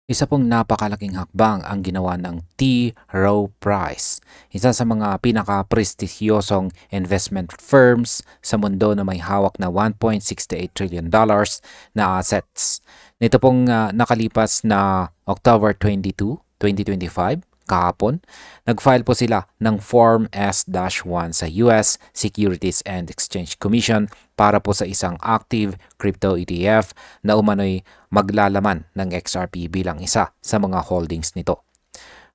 Isa pong napakalaking hakbang ang ginawa ng T. Rowe Price, isa sa mga pinaka-prestigyosong investment firms sa mundo na may hawak na $1.68 trillion na assets. Nito pong nakalipas na October 22, 2025, kahapon, nag-file po sila ng Form S-1 sa US Securities and Exchange Commission para po sa isang active crypto ETF na umano'y maglalaman ng XRP bilang isa sa mga holdings nito.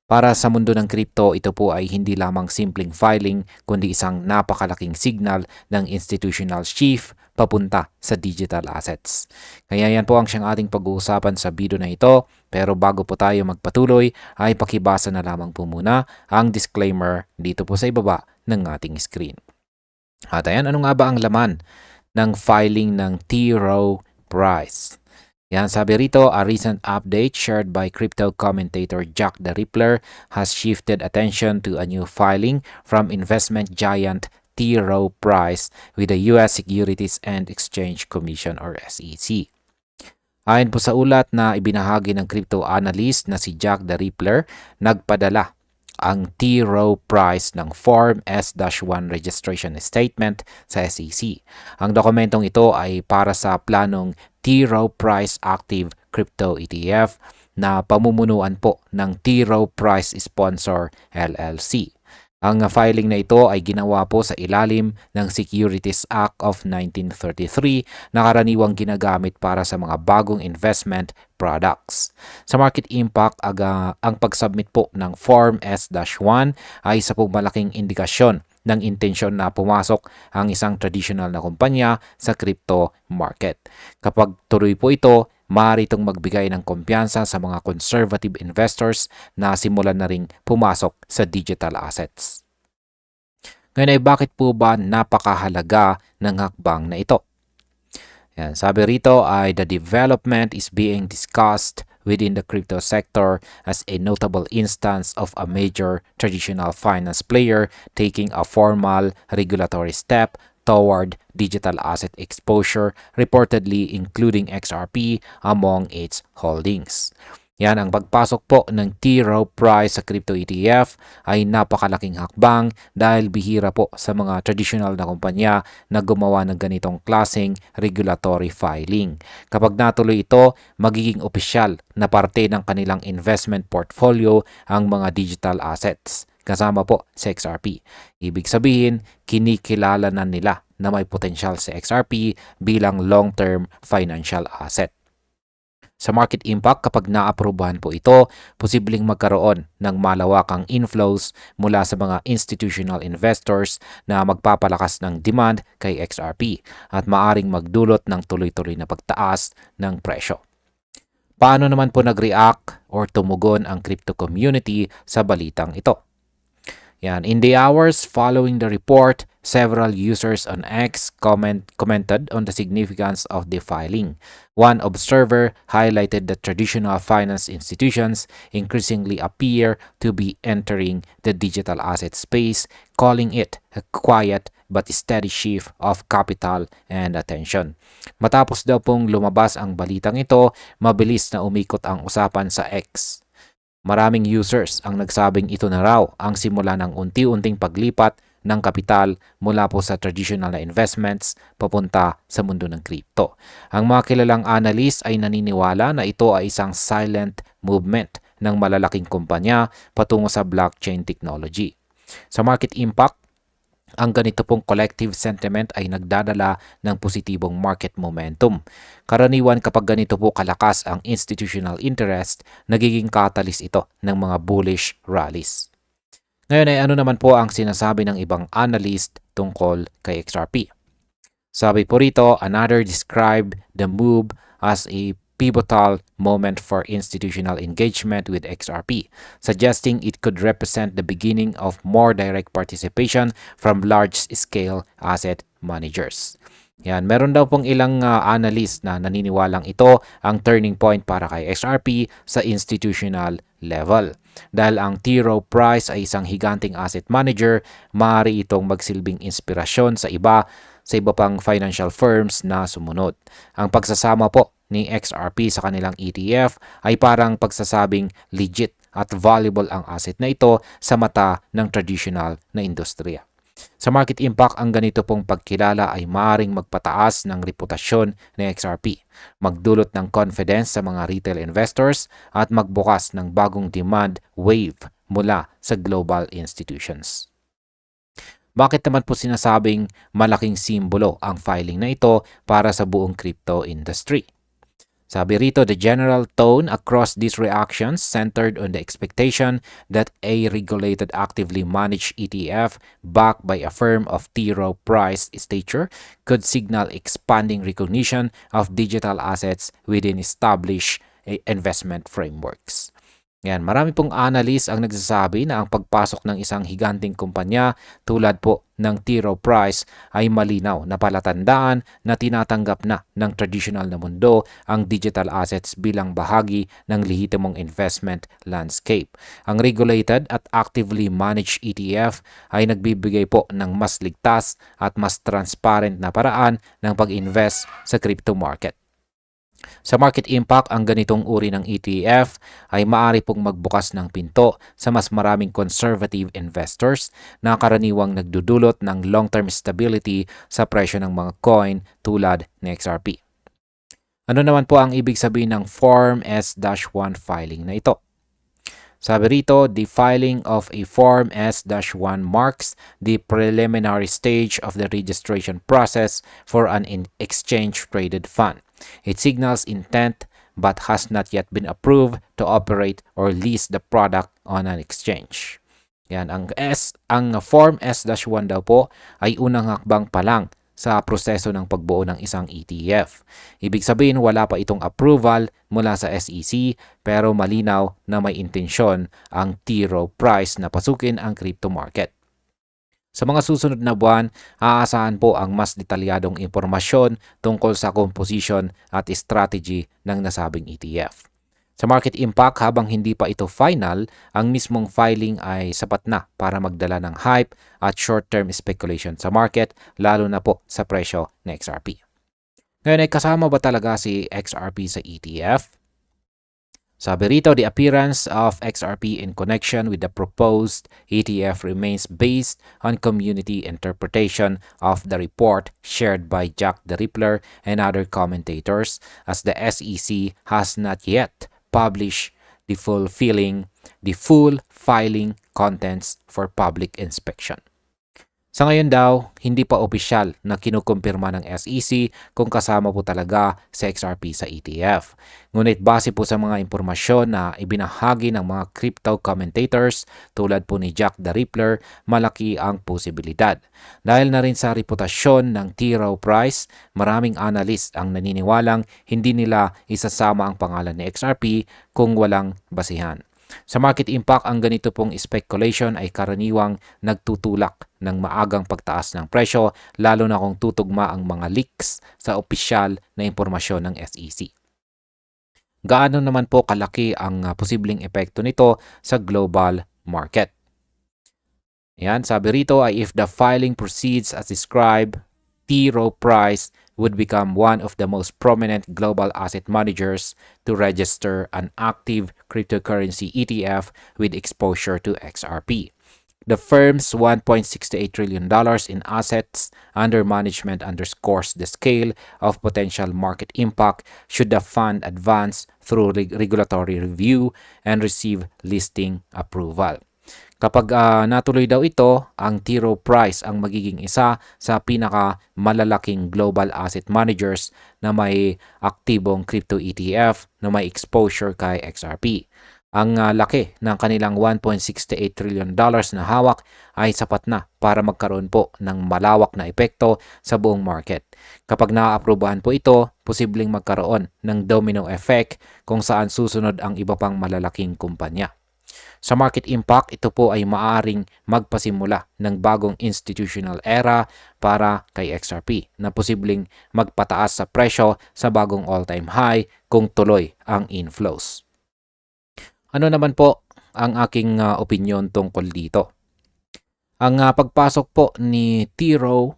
Para sa mundo ng crypto, ito po ay hindi lamang simpleng filing kundi isang napakalaking signal ng institutional shift papunta sa digital assets. Kaya yan po ang siyang ating pag-uusapan sa video na ito. Pero bago po tayo magpatuloy ay pakibasa na lamang po muna ang disclaimer dito po sa ibaba ng ating screen. At ayan, ano nga ba ang laman ng filing ng T. Rowe Price? Yan, sabi rito, a recent update shared by crypto commentator Jack the Rippler has shifted attention to a new filing from investment giant T. Rowe Price with the US Securities and Exchange Commission or SEC. Ayon po sa ulat na ibinahagi ng crypto analyst na si Jack the Rippler, nagpadala ang T. Rowe Price ng Form S-1 registration statement sa SEC. Ang dokumentong ito ay para sa planong T. Rowe Price Active Crypto ETF na pamumunuan po ng T. Rowe Price Sponsor LLC. Ang filing na ito ay ginawa po sa ilalim ng Securities Act of 1933 na karaniwang ginagamit para sa mga bagong investment products. Sa market impact, ang pag-submit po ng Form S-1 ay isa pong malaking indikasyon ng intensyon na pumasok ang isang traditional na kumpanya sa crypto market. Kapag tuloy po ito, maaari itong magbigay ng kumpiyansa sa mga conservative investors na simulan na ring pumasok sa digital assets. Ngayon ay bakit po ba napakahalaga ng hakbang na ito? Yan, sabi rito ay the development is being discussed within the crypto sector as a notable instance of a major traditional finance player taking a formal regulatory step toward digital asset exposure, reportedly including XRP among its holdings. Yan, ang pagpasok po ng T. Rowe Price sa crypto ETF ay napakalaking hakbang dahil bihira po sa mga traditional na kumpanya na gumawa ng ganitong klaseng regulatory filing. Kapag natuloy ito, magiging opisyal na parte ng kanilang investment portfolio ang mga digital assets, kasama po sa XRP. Ibig sabihin, kinikilala na nila na may potensyal sa XRP bilang long-term financial asset. Sa market impact, kapag naaprubahan po ito, posibleng magkaroon ng malawakang inflows mula sa mga institutional investors na magpapalakas ng demand kay XRP at maaring magdulot ng tuloy-tuloy na pagtaas ng presyo. Paano naman po nag-react or tumugon ang crypto community sa balitang ito? Yan, in the hours following the report, several users on X commented on the significance of the filing. One observer highlighted that traditional finance institutions increasingly appear to be entering the digital asset space, calling it a quiet but steady shift of capital and attention. Matapos daw pong lumabas ang balitang ito, mabilis na umikot ang usapan sa X. Maraming users ang nagsabing ito na raw ang simula ng unti-unting paglipat ng kapital mula po sa traditional na investments papunta sa mundo ng crypto. Ang mga kilalang analyst ay naniniwala na ito ay isang silent movement ng malalaking kumpanya patungo sa blockchain technology. Sa market impact, ang ganito pong collective sentiment ay nagdadala ng positibong market momentum. Karaniwan kapag ganito po kalakas ang institutional interest, nagiging catalyst ito ng mga bullish rallies. Ngayon ay ano naman po ang sinasabi ng ibang analyst tungkol kay XRP? Sabi po rito, another described the move as a pivotal moment for institutional engagement with XRP, suggesting it could represent the beginning of more direct participation from large-scale asset managers. Yan, meron daw pong ilang analyst na naniniwalang ito ang turning point para kay XRP sa institutional level. Dahil ang T. Rowe Price ay isang higanting asset manager, maaari itong magsilbing inspirasyon sa iba pang financial firms na sumunod. Ang pagsasama po ni XRP sa kanilang ETF ay parang pagsasabing legit at valuable ang asset na ito sa mata ng traditional na industriya. Sa market impact, ang ganito pong pagkilala ay maaaring magpataas ng reputasyon ng XRP, magdulot ng confidence sa mga retail investors at magbukas ng bagong demand wave mula sa global institutions. Bakit naman po sinasabing malaking simbolo ang filing na ito para sa buong crypto industry? Sabi rito, the general tone across these reactions centered on the expectation that a regulated actively managed ETF backed by a firm of T. Rowe Price stature could signal expanding recognition of digital assets within established investment frameworks. Yan, marami pong analyst ang nagsasabi na ang pagpasok ng isang higanting kumpanya tulad po ng T. Rowe Price ay malinaw na palatandaan na tinatanggap na ng traditional na mundo ang digital assets bilang bahagi ng lehitimong investment landscape. Ang regulated at actively managed ETF ay nagbibigay po ng mas ligtas at mas transparent na paraan ng pag-invest sa crypto market. Sa market impact, ang ganitong uri ng ETF ay maaari pong magbukas ng pinto sa mas maraming conservative investors na karaniwang nagdudulot ng long-term stability sa presyo ng mga coin tulad ng XRP. Ano naman po ang ibig sabihin ng Form S-1 filing na ito? Sabi rito, the filing of a Form S-1 marks the preliminary stage of the registration process for an exchange-traded fund. It signals intent but has not yet been approved to operate or list the product on an exchange. Yan, ang Form S-1 daw po ay unang hakbang pa lang sa proseso ng pagbuo ng isang ETF. Ibig sabihin wala pa itong approval mula sa SEC pero malinaw na may intensyon ang T. Rowe Price na pasukin ang crypto market. Sa mga susunod na buwan, aasahan po ang mas detalyadong impormasyon tungkol sa composition at strategy ng nasabing ETF. Sa market impact, habang hindi pa ito final, ang mismong filing ay sapat na para magdala ng hype at short-term speculation sa market, lalo na po sa presyo ng XRP. Ngayon ay kasama ba talaga si XRP sa ETF? Sabi rito, the appearance of XRP in connection with the proposed ETF remains based on community interpretation of the report shared by Jack the Rippler and other commentators, as the SEC has not yet published the full filing contents for public inspection. Sa ngayon daw, hindi pa opisyal na kinukumpirma ng SEC kung kasama po talaga sa XRP sa ETF. Ngunit base po sa mga impormasyon na ibinahagi ng mga crypto commentators tulad po ni Jack the Rippler, malaki ang posibilidad. Dahil na rin sa reputasyon ng T. Rowe Price, maraming analyst ang naniniwalang hindi nila isasama ang pangalan ni XRP kung walang basihan. Sa market impact, ang ganito pong speculation ay karaniwang nagtutulak ng maagang pagtaas ng presyo, lalo na kung tutugma ang mga leaks sa opisyal na impormasyon ng SEC. Gaano naman po kalaki ang posibleng epekto nito sa global market? Yan, sabi rito ay if the filing proceeds as described, T. Rowe Price would become one of the most prominent global asset managers to register an active cryptocurrency ETF with exposure to XRP. The firm's $1.68 trillion in assets under management underscores the scale of potential market impact should the fund advance through regulatory review and receive listing approval. Kapag natuloy daw ito, ang T. Rowe Price ang magiging isa sa pinakamalalaking global asset managers na may aktibong crypto ETF na may exposure kay XRP. Ang laki ng kanilang $1.68 trillion na hawak ay sapat na para magkaroon po ng malawak na epekto sa buong market. Kapag naaaprubahan po ito, posibleng magkaroon ng domino effect kung saan susunod ang iba pang malalaking kumpanya. Sa market impact, ito po ay maaaring magpasimula ng bagong institutional era para kay XRP na posibleng magpataas sa presyo sa bagong all-time high kung tuloy ang inflows. Ano naman po ang aking opinion tungkol dito? Ang pagpasok po ni T. Rowe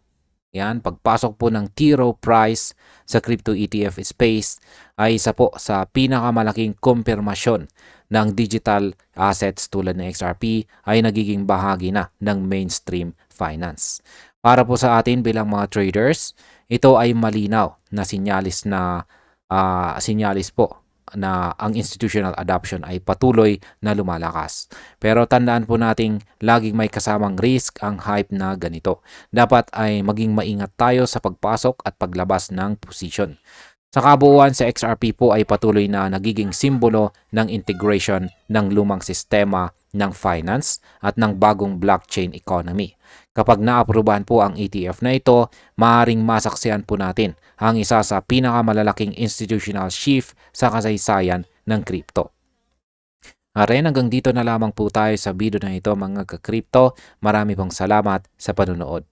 Yan, pagpasok po ng T. Rowe Price sa crypto ETF space ay isa po sa pinakamalaking kumpirmasyon ng digital assets tulad ng XRP ay nagiging bahagi na ng mainstream finance. Para po sa atin bilang mga traders, ito ay malinaw na sinyalis po na ang institutional adoption ay patuloy na lumalakas. Pero tandaan po nating laging may kasamang risk ang hype na ganito. Dapat ay maging maingat tayo sa pagpasok at paglabas ng position. Sa kabuuan sa XRP po ay patuloy na nagiging simbolo ng integration ng lumang sistema ng finance at ng bagong blockchain economy. Kapag naaprubahan po ang ETF na ito, maaaring masaksihan po natin ang isa sa pinakamalalaking institutional shift sa kasaysayan ng crypto. Aren, hanggang dito na lamang po tayo sa video na ito mga ka-crypto. Marami pong salamat sa panunood.